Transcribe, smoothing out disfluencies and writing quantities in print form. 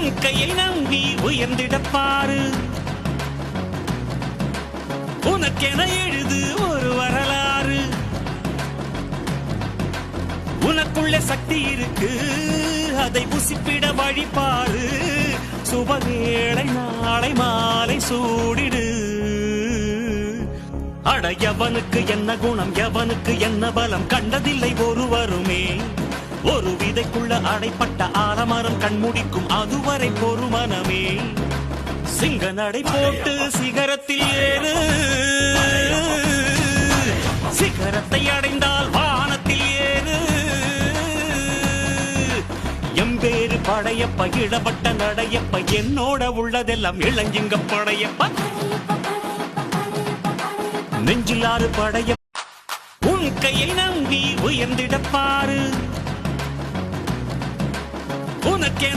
உன் கையை நம்பி உயர்ந்திடப்பாரு. உனக்கென எழுது ஒரு வரலாறு. உனக்குள்ள சக்தி இருக்கு, அதை புசிப்பிட வழிபாரு. சுபவேளை நாளை மாலை சூடிடு. அட எவனுக்கு என்ன குணம், எவனுக்கு என்ன பலம், கண்டதில்லை ஒருவருமே. ஒரு விதைக்குள்ள அடைப்பட்ட ஆலமரம் கண்முடிக்கும் அதுவரை பொறுமனமே. சிங்க நடை போட்டு சிகரத்தில் ஏறு. சிகரத்தை அடைந்தால் வானத்தில் ஏறு. எம்பேரு படையப்ப, இடப்பட்ட நடையப்ப, என்னோட உள்ளதெல்லாம் இளஞ்சிங்க படையப்ப. நெஞ்சிலாறு படையப்ப. உன் கையை நம்பி உயர்ந்திடப்பாரு. உனக்கென